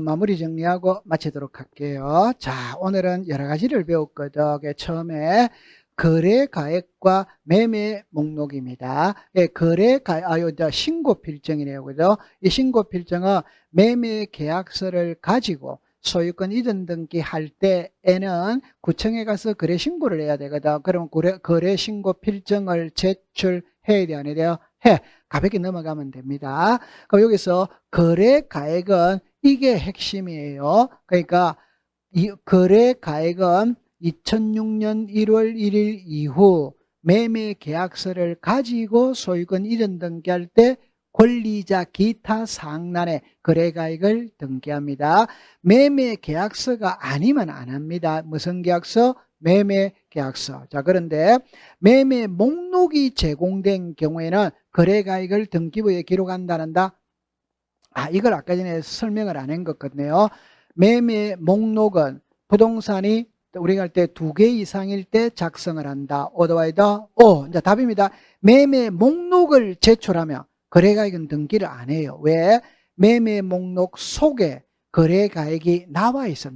마무리 정리하고 마치도록 할게요. 자, 오늘은 여러 가지를 배웠거든. 처음에 거래 가액과 매매 목록입니다. 예, 거래 가액, 신고 필정이네요. 그죠? 이 신고 필정은 매매 계약서를 가지고 소유권 이전 등기할 때에는 구청에 가서 거래 신고를 해야 되거든. 그럼 거래 신고 필정을 제출해야 돼, 안 해야 돼요? 해. 가볍게 넘어가면 됩니다. 그럼 여기서 거래 가액은 이게 핵심이에요. 그러니까 이 거래 가액은 2006년 1월 1일 이후 매매 계약서를 가지고 소유권 이전 등기할 때 권리자 기타 사항란에 거래가액을 등기합니다. 매매 계약서가 아니면 안 합니다. 무슨 계약서? 매매 계약서. 자, 그런데 매매 목록이 제공된 경우에는 거래가액을 등기부에 기록한다는다. 이걸 아까 전에 설명을 안 한 것 같네요. 매매 목록은 부동산이 우리가 할 때 2개 이상일 때 작성을 한다. 어드와이더 O. 이제 답입니다. 매매 목록을 제출하면 거래가액은 등기를 안 해요. 왜? 매매 목록 속에 거래가액이 나와 있어.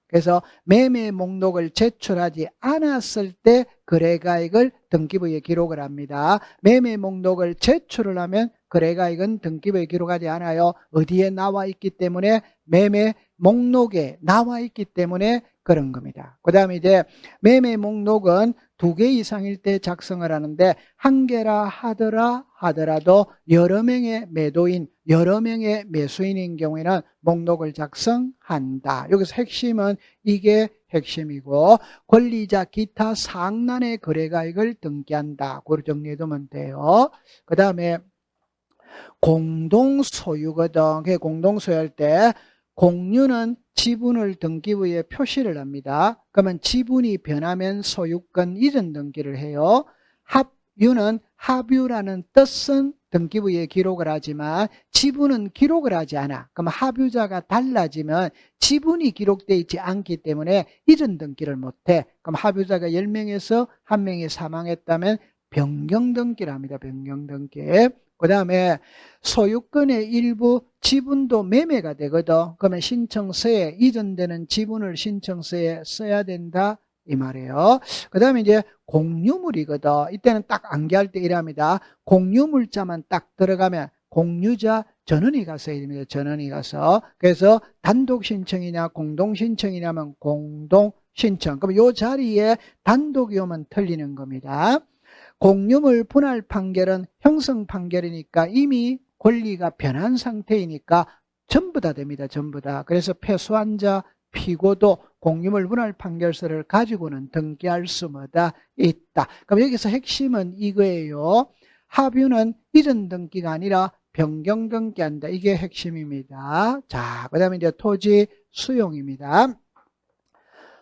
그래서 매매 목록을 제출하지 않았을 때 거래가액을 등기부에 기록을 합니다. 매매 목록을 제출을 하면 거래가액은 등기부에 기록하지 않아요. 어디에 나와 있기 때문에? 매매 목록에 나와 있기 때문에 그런 겁니다. 그 다음에 이제 매매 목록은 2개 이상일 때 작성을 하는데 1개라 하더라도 여러 명의 매도인, 여러 명의 매수인인 경우에는 목록을 작성한다. 여기서 핵심은 이게 핵심이고, 권리자 기타 사항란의 거래가액을 등기한다. 그걸 정리해두면 돼요. 그 다음에 공동소유거든. 공동소유할 때 공유는 지분을 등기부에 표시를 합니다. 그러면 지분이 변하면 소유권 이전 등기를 해요. 합유는 합유라는 뜻은 등기부에 기록을 하지만 지분은 기록을 하지 않아. 그럼 합유자가 달라지면 지분이 기록되어 있지 않기 때문에 이전 등기를 못해. 그럼 합유자가 10명에서 1명이 사망했다면 변경 등기를 합니다. 변경 등기. 그 다음에 소유권의 일부 지분도 매매가 되거든. 그러면 신청서에 이전되는 지분을 신청서에 써야 된다 이 말이에요. 그 다음에 이제 공유물이거든. 이때는 딱 암기할 때 이랍니다. 공유물자만 딱 들어가면 공유자 전원이 써야 됩니다. 전원이 가서. 그래서 단독 신청이냐 공동 신청이냐면 공동 신청. 그럼 이 자리에 단독이 오면 틀리는 겁니다. 공유물 분할 판결은 형성 판결이니까 이미 권리가 변한 상태이니까 전부 다 됩니다. 전부 다. 그래서 패소한 자, 피고도 공유물 분할 판결서를 가지고는 등기할 수 있다. 그럼 여기서 핵심은 이거예요. 합유는 이전 등기가 아니라 변경 등기한다. 이게 핵심입니다. 자, 그 다음에 이제 토지 수용입니다.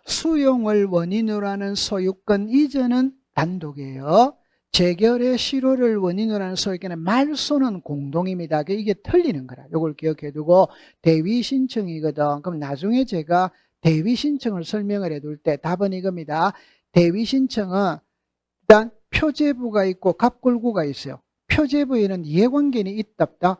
수용을 원인으로 하는 소유권 이전은 단독이에요. 재결의 실효를 원인으로 하는 소유권의 말소는 공동입니다. 이게 틀리는 거라. 이걸 기억해 두고 대위 신청이거든. 그럼 나중에 제가 대위 신청을 설명을 해둘 때 답은 이겁니다. 대위 신청은 일단 표제부가 있고 갑골구가 있어요. 표제부에는 이해관계인이 있다 없다?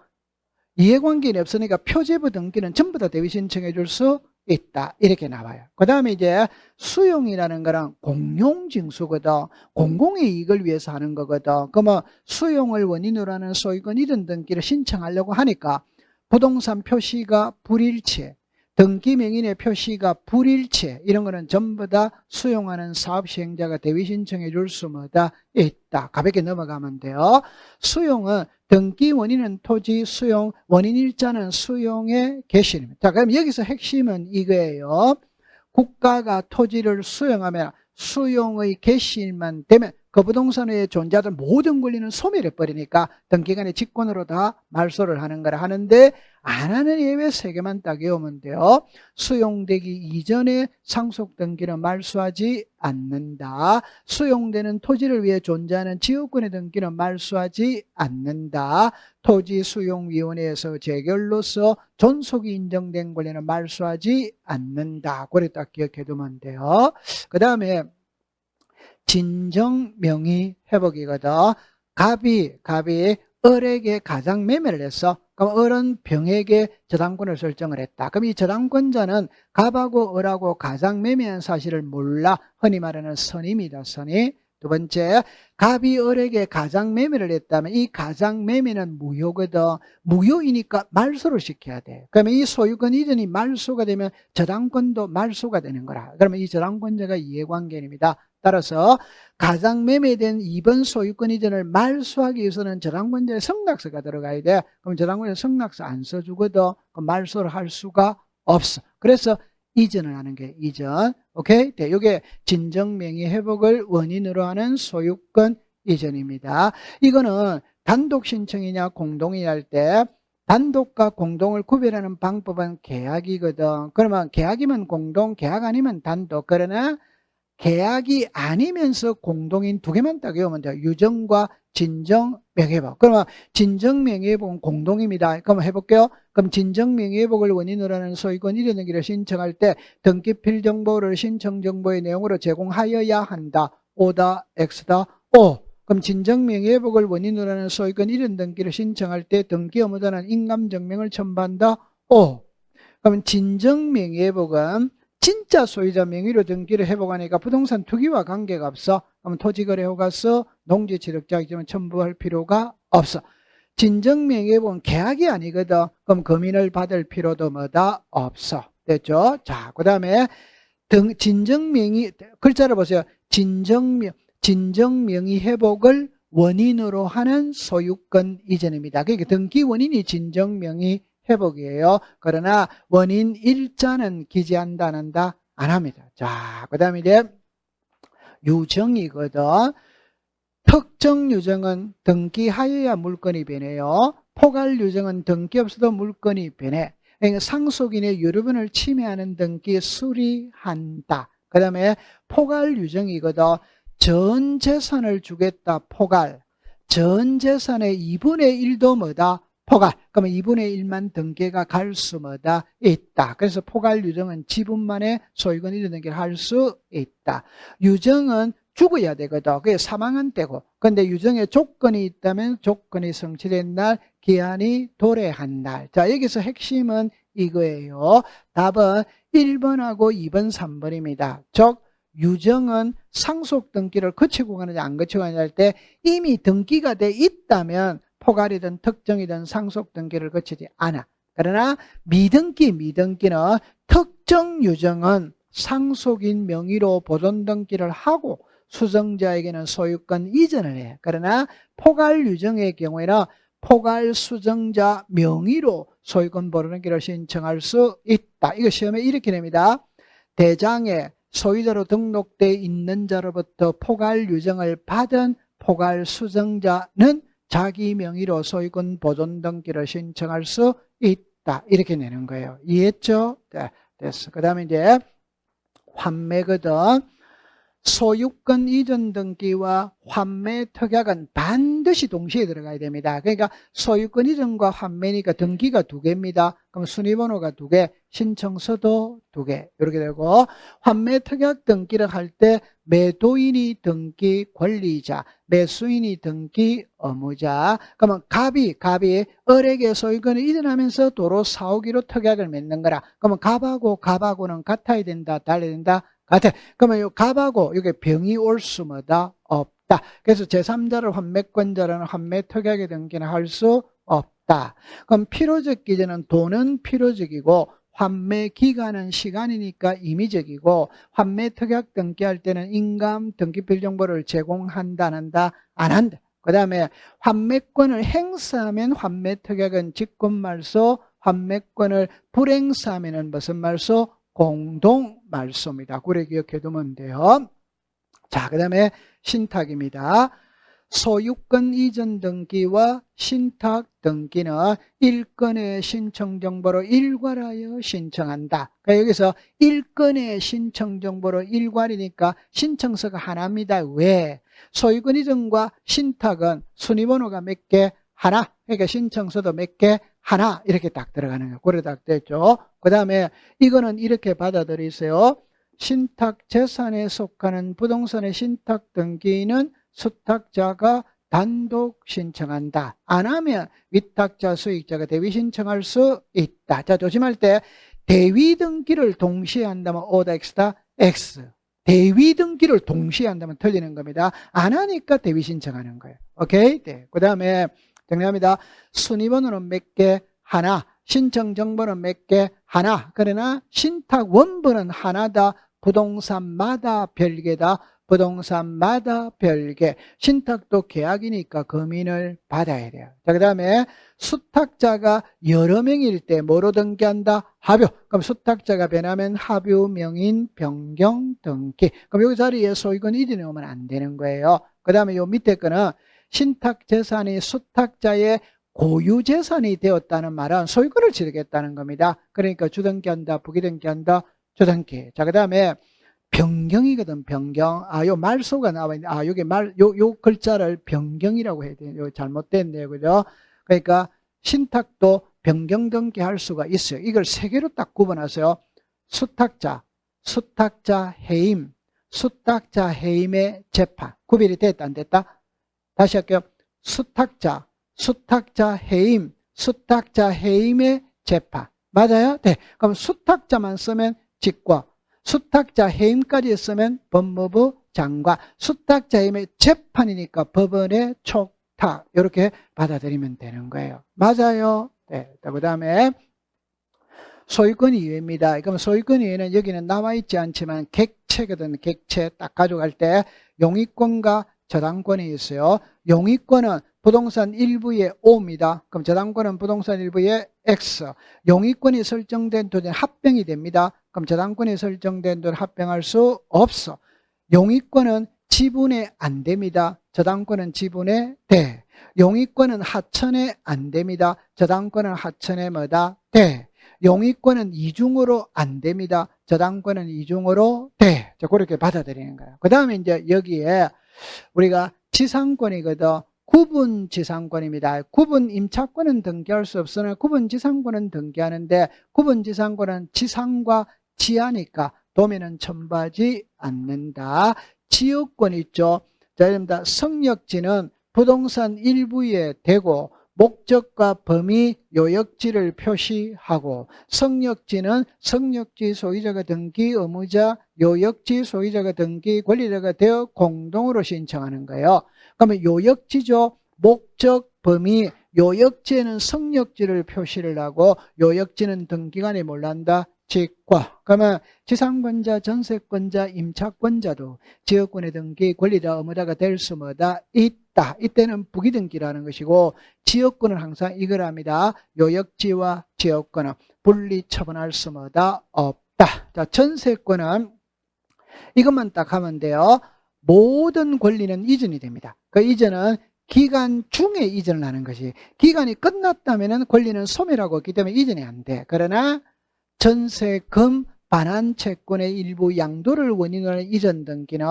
이해관계인이 없으니까 표제부 등기는 전부 다 대위 신청해 줄 수 있다. 이렇게 나와요. 그 다음에 이제 수용이라는 거랑 공용징수거든. 공공의 이익을 위해서 하는 거거든. 그러면 수용을 원인으로 하는 소유권 이전 등기를 신청하려고 하니까 부동산 표시가 불일치, 등기 명인의 표시가 불일치, 이런 거는 전부 다 수용하는 사업 시행자가 대위 신청해 줄 수 있다. 가볍게 넘어가면 돼요. 수용은 등기 원인은 토지 수용, 원인 일자는 수용의 개시입니다. 자, 그럼 여기서 핵심은 이거예요. 국가가 토지를 수용하면 수용의 개시만 되면 그 부동산에 존재하던 모든 권리는 소멸해버리니까 등기관의 직권으로 다 말소를 하는 거라 하는데, 안 하는 예외 3개만 딱 외우면 돼요. 수용되기 이전에 상속 등기는 말소하지 않는다. 수용되는 토지를 위해 존재하는 지역권의 등기는 말소하지 않는다. 토지수용위원회에서 재결로서 존속이 인정된 권리는 말소하지 않는다. 그래 딱 기억해 두면 돼요. 그 다음에 진정명의 회복이거든. 갑이 을에게 가장 매매를 해서 그럼 을은 병에게 저당권을 설정을 했다. 그럼 이 저당권자는 갑하고 을하고 가장 매매한 사실을 몰라. 흔히 말하는 선입니다. 선이. 두 번째, 갑이 을에게 가장 매매를 했다면 이 가장 매매는 무효거든. 무효이니까 말소를 시켜야 돼. 그러면 이 소유권 이전이 말소가 되면 저당권도 말소가 되는 거라. 그러면 이 저당권자가 이해관계입니다. 따라서 가장 매매된 2번 소유권 이전을 말소하기 위해서는 저당권자의 승낙서가 들어가야 돼. 그럼 저당권자 승낙서 안 써주거든. 그럼 말소를 할 수가 없어. 그래서 이전을 하는 게 이전. 오케이? 네, 이게 진정명의 회복을 원인으로 하는 소유권 이전입니다. 이거는 단독 신청이냐 공동이냐 할 때 단독과 공동을 구별하는 방법은 계약이거든. 그러면 계약이면 공동, 계약 아니면 단독. 그러나 계약이 아니면서 공동인 두 개만 딱 외우면 돼요. 유정과 진정 명예회복. 그러면 진정 명예회복은 공동입니다. 그럼 해볼게요. 그럼 진정 명예회복을 원인으로 하는 소유권 이전등기를 신청할 때 등기필 정보를 신청 정보의 내용으로 제공하여야 한다. O다, X다, O. 그럼 진정 명예회복을 원인으로 하는 소유권 이전등기를 신청할 때 등기 의무자는 인감증명을 첨부한다. O. 그럼 진정 명예회복은 진짜 소유자 명의로 등기를 회복하니까 부동산 투기와 관계가 없어. 그럼 토지거래허가서, 농지취득자격증은 첨부할 필요가 없어. 진정 명예회복은 계약이 아니거든. 그럼 금인을 받을 필요도 뭐다? 없어. 됐죠? 자, 그 다음에 진정명의, 글자를 보세요. 진정명의 회복을 원인으로 하는 소유권 이전입니다. 그러니까 등기 원인이 진정명의 회복이에요. 그러나 원인 일자는 기재한다, 안 한다? 안 합니다. 자, 그 다음에 이제 유정이거든. 특정 유정은 등기하여야 물건이 변해요. 포괄 유정은 등기 없어도 물건이 변해. 그러니까 상속인의 유류분을 침해하는 등기 수리한다. 그 다음에 포괄 유정이거든. 전 재산을 주겠다. 포괄. 전 재산의 2분의 1도 뭐다? 포괄. 그러면 2분의 1만 등기가 갈 수 뭐다? 있다. 그래서 포괄 유정은 지분만의 소유권 이전 등기를 할 수 있다. 유정은 죽어야 되거든. 그게 사망한 때고. 근데 유정에 조건이 있다면 조건이 성취된 날, 기한이 도래한 날. 자, 여기서 핵심은 이거예요. 답은 1번하고 2번, 3번입니다. 즉, 유정은 상속 등기를 거치고 가느냐 안 거치고 가느냐 할 때 이미 등기가 돼 있다면 포괄이든 특정이든 상속 등기를 거치지 않아. 그러나 미등기는 특정 유정은 상속인 명의로 보존 등기를 하고 수정자에게는 소유권 이전을 해. 그러나 포괄 유정의 경우에는 포괄 수정자 명의로 소유권 보존 등기를 신청할 수 있다. 이거 시험에 이렇게 냅니다. 대장에 소유자로 등록돼 있는 자로부터 포괄 유정을 받은 포괄 수정자는 자기 명의로 소유권 보존 등기를 신청할 수 있다. 이렇게 내는 거예요. 이해했죠? 네, 됐어. 그 다음에 이제 환매거든. 소유권 이전 등기와 환매 특약은 반드시 동시에 들어가야 됩니다. 그러니까 소유권 이전과 환매니까 등기가 두 개입니다. 그럼 순위번호가 두 개, 신청서도 두 개 이렇게 되고 환매 특약 등기를 할 때 매도인이 등기 권리자, 매수인이 등기 의무자. 그러면 갑이 을에게 소유권을 이전하면서 도로 사오기로 특약을 맺는 거라. 그러면 갑하고는 같아야 된다, 달라야 된다. 같아. 그러면 요 갑하고 이게 병이 올 수마다 없다. 그래서 제3자를 환매권자라는 환매 특약의 등기는 할 수 없다. 그럼 필요적 기재는 돈은 필요적이고 환매 기간은 시간이니까 임의적이고 환매 특약 등기할 때는 인감 등기필 정보를 제공한다, 안 한다? 안 한다. 그 다음에 환매권을 행사하면 환매 특약은 직권말소, 환매권을 불행사하면 무슨 말소? 공동 말소입니다. 그래 기억해 두면 돼요. 자, 그 다음에 신탁입니다. 소유권 이전 등기와 신탁 등기는 일건의 신청 정보로 일괄하여 신청한다. 그러니까 여기서 일건의 신청 정보로 일괄이니까 신청서가 하나입니다. 왜? 소유권 이전과 신탁은 순위번호가 몇 개? 하나. 그러니까 신청서도 몇 개? 하나. 이렇게 딱 들어가는 거예요. 그래 딱 됐죠. 그 다음에 이거는 이렇게 받아들이세요. 신탁 재산에 속하는 부동산의 신탁 등기는 수탁자가 단독 신청한다. 안 하면 위탁자 수익자가 대위 신청할 수 있다. 자, 조심할 때 대위 등기를 동시에 한다면 O다 X다 X. 대위 등기를 동시에 한다면 틀리는 겁니다. 안 하니까 대위 신청하는 거예요. 오케이? 네. 그 다음에 정리합니다. 순위번호는 몇 개? 하나. 신청 정보는 몇 개? 하나. 그러나 신탁 원본은 하나다. 부동산마다 별개다. 부동산마다 별개. 신탁도 계약이니까 금인을 받아야 돼요. 자, 그 다음에 수탁자가 여러 명일 때 뭐로 등기한다? 합유. 그럼 수탁자가 변하면 합유 명인 변경 등기. 그럼 여기 자리에 소유권 이전이 오면 안 되는 거예요. 그 다음에 요 밑에 거는 신탁 재산이 수탁자의 고유 재산이 되었다는 말은 소유권을 지르겠다는 겁니다. 그러니까 주등기한다, 부기등기한다, 주등기. 자, 그 다음에 변경이거든, 변경. 요 말소가 나와 있는데, 여기 요 글자를 변경이라고 해야 돼요. 잘못됐네요. 그죠? 그러니까 신탁도 변경 등기할 수가 있어요. 이걸 세 개로 딱 구분하세요. 수탁자, 수탁자 해임, 수탁자 해임의 재판. 구별이 됐다, 안 됐다? 다시 할게요. 수탁자, 수탁자 해임, 수탁자 해임의 재판. 맞아요? 네. 그럼 수탁자만 쓰면 직과, 수탁자 해임까지 쓰면 법무부 장관, 수탁자 해임의 재판이니까 법원의 촉탁. 이렇게 받아들이면 되는 거예요. 맞아요? 네. 그 다음에 소유권 이외입니다. 그럼 소유권 이외는 여기는 나와 있지 않지만 객체거든. 객체 딱 가져갈 때 용익권과 저당권이 있어요. 용익권은 부동산 일부의 O입니다. 그럼 저당권은 부동산 일부의 X. 용익권이 설정된 돈은 합병이 됩니다. 그럼 저당권이 설정된 돈 합병할 수 없어. 용익권은 지분에 안 됩니다. 저당권은 지분에 돼. 용익권은 하천에 안 됩니다. 저당권은 하천에 뭐다? 돼. 용익권은 이중으로 안 됩니다. 저당권은 이중으로 돼. 자, 그렇게 받아들이는 거예요. 그 다음에 이제 여기에 우리가 지상권이거든. 구분 지상권입니다. 구분 임차권은 등기할 수 없으나 구분 지상권은 등기하는데 구분 지상권은 지상과 지하니까 도면은 첨부하지 않는다. 지역권 있죠. 자, 여러분들 성역지는 부동산 일부에 대고 목적과 범위 요역지를 표시하고 성역지는 성역지 소유자가 등기 의무자 요역지 소유자가 등기 권리자가 되어 공동으로 신청하는 거예요. 그러면 요역지죠. 목적 범위 요역지에는 성역지를 표시를 하고 요역지는 등기관이 뭘 한다? 직과. 그러면 지상권자, 전세권자, 임차권자도 지역권의 등기 권리자 의무자가 될 수 뭐다? 있다. 이때는 부기등기라는 것이고 지역권은 항상 이걸 합니다. 요역지와 지역권은 분리 처분할 수 뭐다? 없다. 자, 전세권은 이것만 딱 하면 돼요. 모든 권리는 이전이 됩니다. 그 이전은 기간 중에 이전을 하는 것이 기간이 끝났다면 권리는 소멸하고 있기 때문에 이전이 안 돼. 그러나 전세금 반환채권의 일부 양도를 원인으로 하는 이전 등기는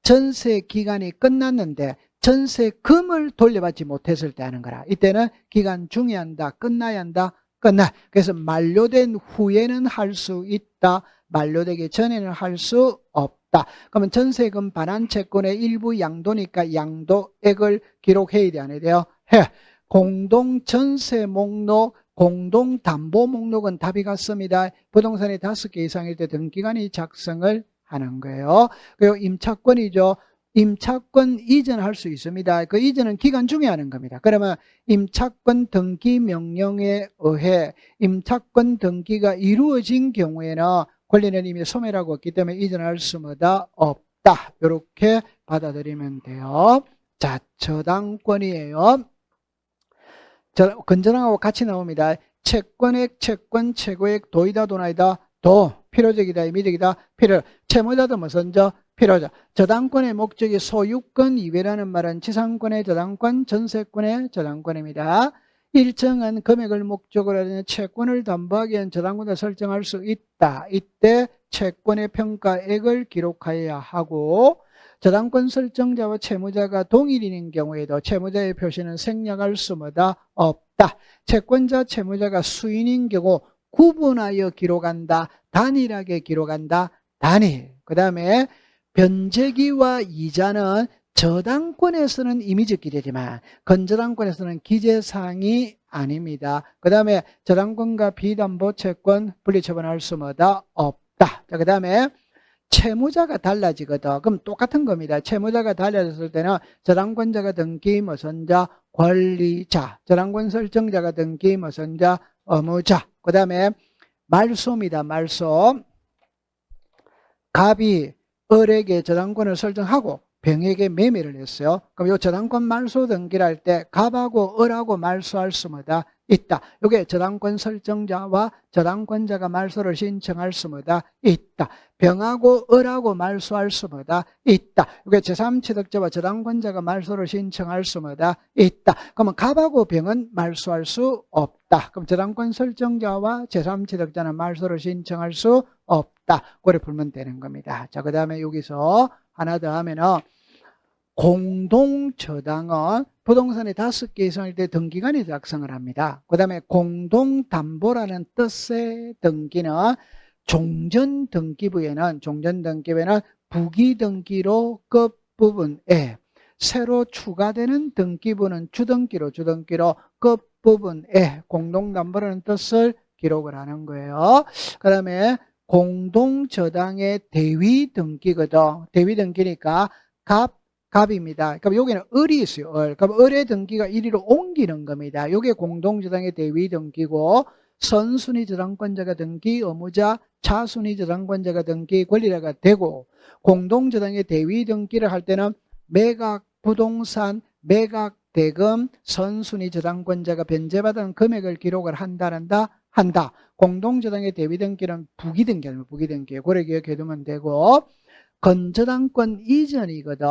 전세 기간이 끝났는데 전세금을 돌려받지 못했을 때 하는 거라. 이때는 기간 중에 한다. 끝나야 한다. 끝나. 그래서 만료된 후에는 할 수 있다. 만료되기 전에는 할 수 없다. 그러면 전세금 반환채권의 일부 양도니까 양도액을 기록해야 돼, 안 해야 돼요? 해. 공동전세 목록, 공동담보 목록은 답이 같습니다. 부동산이 5개 이상일 때 등기관이 작성을 하는 거예요. 그리고 임차권이죠. 임차권 이전할 수 있습니다. 그 이전은 기간 중에 하는 겁니다. 그러면 임차권 등기 명령에 의해 임차권 등기가 이루어진 경우에는 권리는 이미 소멸하고 있기 때문에 이전할 수마다 없다. 이렇게 받아들이면 돼요. 자, 저당권이에요. 건전하고 같이 나옵니다. 채권액, 채권, 최고액, 도이다, 도나이다, 도, 필요적이다, 임의적이다, 필요. 채무자도 무슨저 필요자. 저당권의 목적이 소유권 이외라는 말은 지상권의 저당권, 전세권의 저당권입니다. 일정한 금액을 목적으로 하는 채권을 담보하기 위한 저당권을 설정할 수 있다. 이때 채권의 평가액을 기록하여야 하고 저당권 설정자와 채무자가 동일인 경우에도 채무자의 표시는 생략할 수마다 없다. 채권자, 채무자가 수인인 경우 구분하여 기록한다. 단일하게 기록한다. 단일. 그 다음에 변제기와 이자는 저당권에서는 이미지끼리지만 건저당권에서는 기재사항이 아닙니다. 그 다음에 저당권과 비담보채권 분리처분할 수 뭐다? 없다. 자, 그 다음에 채무자가 달라지거든. 그럼 똑같은 겁니다. 채무자가 달라졌을 때는 저당권자가 등기 무슨 자? 권리자. 저당권 설정자가 등기 무슨 자? 의무자. 그 다음에 말소입니다. 말소. 갑이 을에게 저당권을 설정하고 병에게 매매를 했어요. 그럼 이 저당권 말소 등기를 할 때 갑하고 을하고 말소할 수 뭐다? 있다. 이게 저당권 설정자와 저당권자가 말소를 신청할 수 뭐다? 있다. 병하고 을하고 말소할 수 뭐다? 있다. 이게 제3취득자와 저당권자가 말소를 신청할 수 뭐다? 있다. 그러면 갑하고 병은 말소할 수 없다. 그럼 저당권 설정자와 제3취득자는 말소를 신청할 수 없다. 그래 풀면 되는 겁니다. 자, 그 다음에 여기서 하나 더 하면은 공동저당은 부동산이 5개 이상일 때 등기관이 작성을 합니다. 그 다음에 공동담보라는 뜻의 등기는 종전등기부에는 부기등기로 끝부분에 새로 추가되는 등기부는 주등기로 끝부분에 공동담보라는 뜻을 기록을 하는 거예요. 그 다음에 공동저당의 대위등기거든. 대위등기니까 갑입니다. 그럼 여기는 을이 있어요. 그럼 을의 등기가 1위로 옮기는 겁니다. 이게 공동저당의 대위등기고 선순위 저당권자가 등기 의무자, 차순위 저당권자가 등기 권리자가 되고 공동저당의 대위등기를 할 때는 매각 부동산, 매각 대금, 선순위 저당권자가 변제받은 금액을 기록을 한다. 공동저당의 대위등기는 부기등기예요. 부기등기. 그래 기억해두면 되고 건저당권 이전이거든.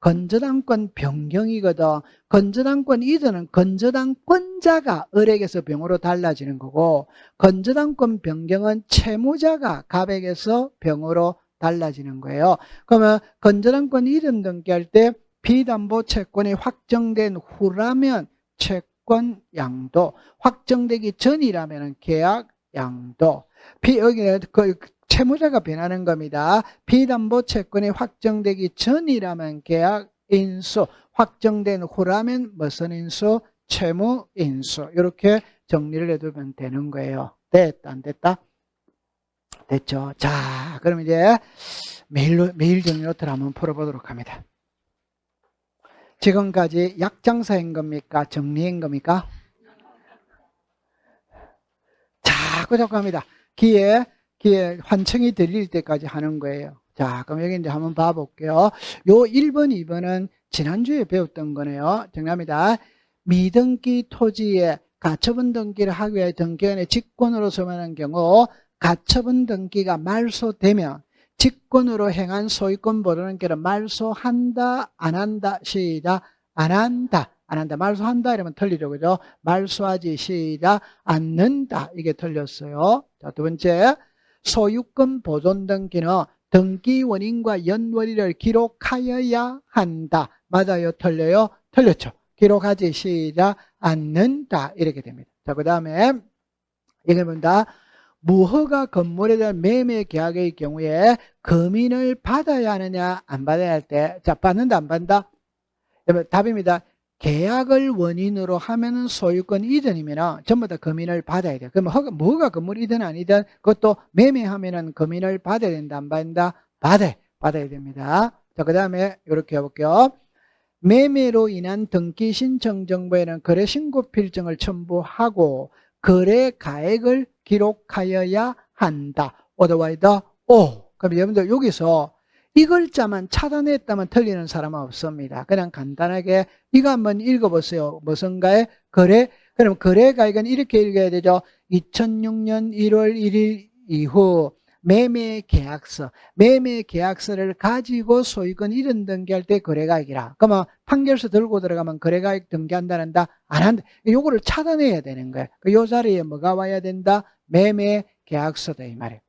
건저당권 변경이거든. 건저당권 이전은 건저당권자가 을에게서 병으로 달라지는 거고 건저당권 변경은 채무자가 갑에게서 병으로 달라지는 거예요. 그러면 건저당권 이전 등기할 때 비담보 채권이 확정된 후라면 채권 양도, 확정되기 전이라면 계약 양도. 여기는 채무자가 변하는 겁니다. 비담보 채권이 확정되기 전이라면 계약 인수, 확정된 후라면 무슨 인수? 채무 인수. 이렇게 정리를 해두면 되는 거예요. 됐다, 안 됐다? 됐죠? 자, 그럼 이제 매일 정리 노트를 한번 풀어보도록 합니다. 지금까지 약장사인 겁니까? 정리인 겁니까? 자꾸 합니다. 기회 환청이 들릴 때까지 하는 거예요. 자, 그럼 여기 이제 한번 봐볼게요. 요 1번, 2번은 지난주에 배웠던 거네요. 정답입니다. 미등기 토지에 가처분 등기를 하기 위해 등기원의 직권으로 소멸하는 경우 가처분 등기가 말소되면 직권으로 행한 소유권 보존등기를 말소한다, 안 한다, 시작, 안 한다. 안 한다. 말소한다 이러면 틀리죠. 그죠? 말소하지, 시작, 않는다. 이게 틀렸어요. 자, 두 번째. 소유권 보존 등기는 등기 원인과 연월일을 기록하여야 한다. 맞아요? 틀려요? 틀렸죠. 기록하지, 시작, 않는다. 이렇게 됩니다. 자, 그 다음에 이게 뭔가 무허가 건물에 대한 매매 계약의 경우에 금인을 받아야 하느냐 안 받아야 할 때, 자, 받는다 안 받는다? 답입니다. 계약을 원인으로 하면은 소유권 이전이면 전부 다 금인을 받아야 돼요. 그러면 뭐가 건물이든 아니든 그것도 매매하면은 금인을 받아야 된다 안 받는다? 받아야 됩니다. 자, 그 다음에 이렇게 해볼게요. 매매로 인한 등기 신청 정보에는 거래 신고 필증을 첨부하고 거래 가액을 기록하여야 한다. otherwise 그럼 여러분들 여기서 이 글자만 차단했다면 틀리는 사람은 없습니다. 그냥 간단하게 이거 한번 읽어보세요. 무슨가의 거래? 그럼 거래 가액은 이렇게 읽어야 되죠. 2006년 1월 1일 이후 매매 계약서를 가지고 소유권 이전 등기할 때 거래가액이라. 그러면 판결서 들고 들어가면 거래가액 등기한다는다? 안 한다. 요거를 차단해야 되는 거예요. 요 자리에 뭐가 와야 된다? 매매 계약서다 이 말이에요.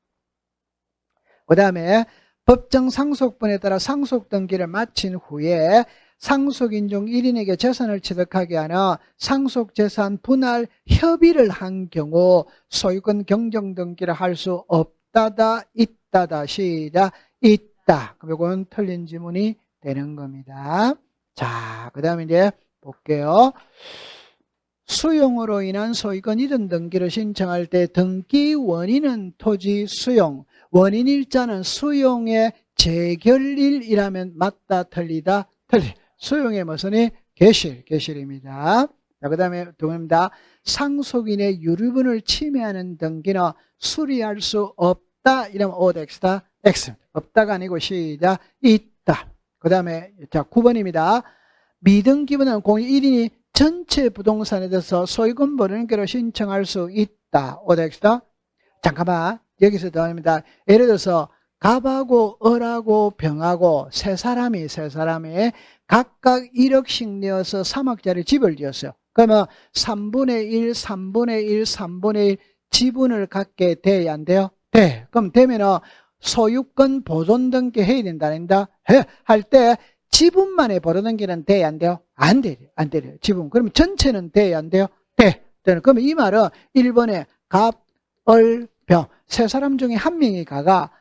그 다음에 법정 상속분에 따라 상속 등기를 마친 후에 상속인 중 1인에게 재산을 취득하게 하는 상속재산 분할 협의를 한 경우 소유권 경정 등기를 할 수 없다다 있다다 시작 있다. 그럼 이건 틀린 지문이 되는 겁니다. 자, 그 다음에 이제 볼게요. 수용으로 인한 소유권 이전 등기를 신청할 때 등기 원인은 토지 수용, 원인 일자는 수용의 재결일이라면 맞다, 틀리다, 틀리. 수용의 무슨이 개실입니다. 자, 그 다음에 두 번입니다. 상속인의 유류분을 침해하는 등기는 수리할 수 없다. 이러면 OX다, X. 없다가 아니고 시작, 있다. 그 다음에 자 9번입니다. 미등기분은 공유 1인이 전체 부동산에 대해서 소유권 변경을 신청할 수 있다. OX다. 잠깐만 여기서 더 합니다. 예를 들어서 갑하고 을하고 병하고 세 사람이 각각 1억씩 내어서 3억짜리 집을 지었어요. 그러면 3분의 1, 3분의 1, 3분의 1 지분을 갖게 돼야 안 돼요? 돼. 그럼 되면은 소유권 보존 등기 해야 된다, 안 된다? 할 때 지분만의 보존 등기는 돼야 안 돼요? 안 돼요. 지분. 그러면 전체는 돼야 안 돼요? 돼. 그러면 이 말은 1번에 갑, 을, 병. 세 사람 중에 한 명이 가가,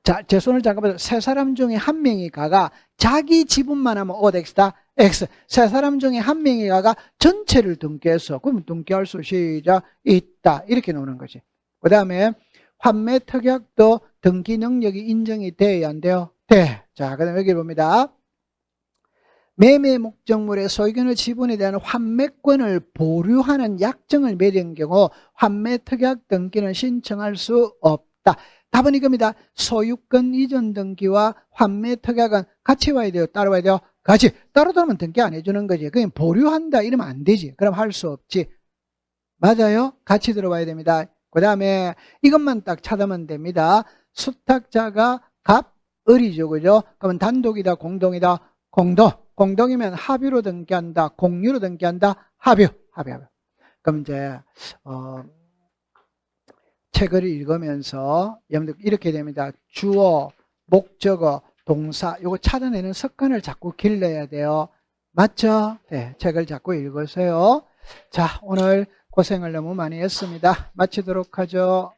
자, 제 손을 잠깐만, 세 사람 중에 한 명이 가가 자기 지분만 하면 OX다, X. 세 사람 중에 한 명이 가가 전체를 등기했어. 그러면 등기할 수 시작 있다. 이렇게 노는 거지. 그 다음에 환매 특약도 등기 능력이 인정이 돼야 안 돼요? 돼. 자, 그 다음에 여기 봅니다. 매매 목적물의 소유권의 지분에 대한 환매권을 보류하는 약정을 맺은 경우 환매 특약 등기는 신청할 수 없다. 답은 이겁니다. 소유권 이전 등기와 환매 특약은 같이 와야 돼요? 따로 와야 돼요? 같이. 따로 들으면 등기 안 해주는 거지. 그냥 보류한다 이러면 안 되지. 그럼 할 수 없지. 맞아요? 같이 들어와야 됩니다. 그 다음에 이것만 딱 찾으면 됩니다. 수탁자가 갑, 을이죠. 그죠? 그러면 단독이다, 공동이다? 공동이면 합의로 등기한다, 공유로 등기한다, 합의. 그럼 이제, 책을 읽으면서 여러분들 이렇게 됩니다. 주어, 목적어, 동사 요거 찾아내는 습관을 자꾸 길러야 돼요. 맞죠? 네, 책을 자꾸 읽으세요. 자, 오늘 고생을 너무 많이 했습니다. 마치도록 하죠.